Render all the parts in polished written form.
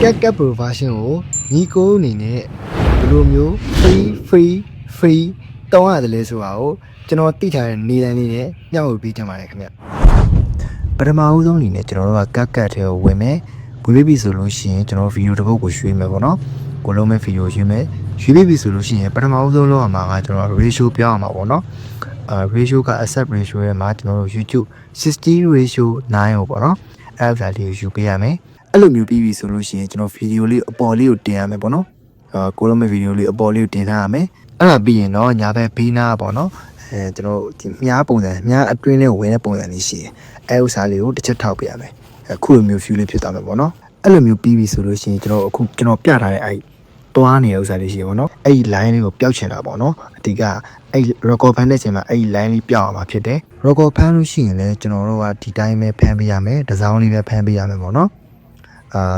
CapCut Pro version ကိုညီကိုအနေနဲ့ဘယ်လိုမျိုး free တောင်းရတယ်လဲဆိုတာကိုကျွန်တော်သိထားတဲ့နေတိုင်းလေးနဲ့ညှောက်ပြီးတင်ပါတယ်ခင်ဗျပထမဦးဆုံးအနေနဲ့ကျွန်တော်တို့က CapCut ထဲကိုဝင်မယ်ဝင်ပြီဆိုလို့ရှိရင်ကျွန်တော်ဗီဒီယိုတစ်ပုဒ်ကိုရွှေ့မယ်ပေါ့နော်ကိုလုံးမဲ့ဗီဒီယိုရွှေ့မယ်ရွှေ့ပြီဆိုလို့ရှိရင်ပထမဦးဆုံးလောက်မှာကကျွန်တော် ratio ပြောင်းအောင်ပါပေါ့နော်ratio က accept ratio ရဲ့မှာကျွန်တော်တို့ YouTube 60 ratio 9ကိုပေါ့နော်အဲ့ဒါလေးကိုယူပေးရမယ်အဲ့လိုမျိုးပြီးပြီဆိုလို့ရှိရင်ကျွန်တော်ဗီဒီယိုလေးအပေါ်လေးကိုတင်ရမယ်ပေါ့နော်ကိုလုံးမဲ့ဗီဒီယိုလေးအပေါ်လေးကိုတင်ထားရမယ်အဲ့ဒါပြီးရင်တော့ညာဘက်ဘေးနားပေါ့နော်ကျွန်တော်ဒီမြားပုံစံမြားအတွင်းလေးကိုဝင်တဲ့ပုံစံလေးရှိတယ်အဲ့ဥစ္စာလေးကိုတစ်ချက်ထောက်ပြရမယ်အခုလိုမျိုး view လေးဖြစ်သွားမယ်ပေါ့နော်အဲ့လိုမျိုးပြီးပြီဆိုလို့ရှိရင်ကျွန်တော်ပြထားတဲ့အဲ့သွားနေတဲ့ဥစ္စာလေးရှိရပေါ့နော်အဲ့ဒီ line လေးကိုပျောက်ချင်တာပေါ့နော်အဓိကအဲ့ record ဖမ်းတဲ့ချိန်မှာအဲ့ဒီ line လေးပျောက်အောင်မှာဖြစ်တယ် record ဖမ်းလို့ရှိရင်လည်းကျွန်တော်တို့ကဒီတိုင်းပဲဖမ်းပေးရမယ်ဒီဇိုင်းလေးပဲဖမ်းပေးရမယ်ပေါ့နော်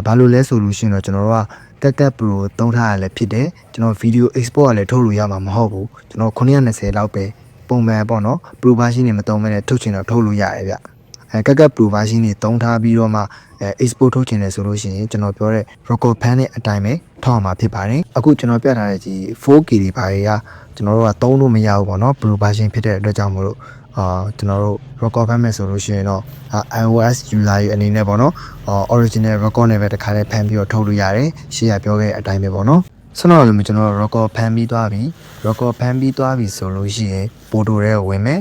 ဘာလို့လဲဆိုလို့ရှိရင်တော့ကျွန်တော်တို့ကCapCut Pro သုံးထားရလဲဖြစ်တယ်ကျွန်တော် video export ကလည်းထုတ်လို့ရမှာမဟုတ်ဘူးကျွန်တော်920လောက်ပဲပုံမှန်ပေါ့နော် Pro version တွေမသုံးမဲနဲ့ထုတ်ချင်တော့ထုတ်လို့ရတယ်ဗျCapCut Pro version တွေသုံးထားပြီးတော့မှexport ထုတ်ချင်တယ်ဆိုလို့ရှိရင်ကျွန်တော်ပြောတဲ့ record ဖမ်းတဲ့အတိုင်းပဲထောက်အောင်မှာဖြစ်ပါတယ်အခုကျွန်တော်ပြထားတဲ့ဒီ 4K တွေဘာတွေကကျွန်တော်တို့ကသုံးလို့မရဘူးပေါ့နော် Pro version ဖြစ်တဲ့အတွက်ကြောင့်မလို့ကျွန်တော်တို့ record ဖမ်းမယ်ဆိုလို့ရှိရင်တော့iOS user ရဲ့အနေနဲ့ပေါ့နော်original record နဲ့ပဲတစ်ခါလေးဖမ်းပြီးတော့ထုတ်လို့ရတယ်ရှေ့ကပြောခဲ့တဲ့အတိုင်းပဲပေါ့နော်ဆက်တော့လည်းကျွန်တော် record ဖမ်းပြီးသွားပြီ record ဖမ်းပြီးသွားပြီဆိုလို့ရှိရင် photo တွေကိုဝင်မယ်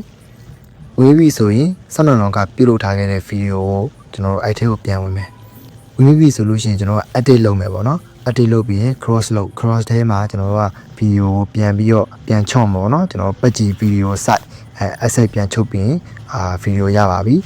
ဝင်ပြီဆိုရင်ဆက်တော့ကပြုတ်လုပ်ထားခဲ့တဲ့ video ကိုကျွန်တော်တို့အဲ့ထဲကိုပြန်ဝင်မယ်ဝင်ပြီဆိုလို့ရှိရင်ကျွန်တော်က edit လုပ်မယ်ပေါ့နော် edit လုပ်ပြီးရင် cross ထဲမှာကျွန်တော်တို့က video ကိုပြန်ပြီးတော့ပြန်ချော့မှာပေါ့နော်ကျွန်တော်ပတ်ကြည့် video site asset ပြန်ချုပ်ပြီးဗီဒီယိုရပါပြီ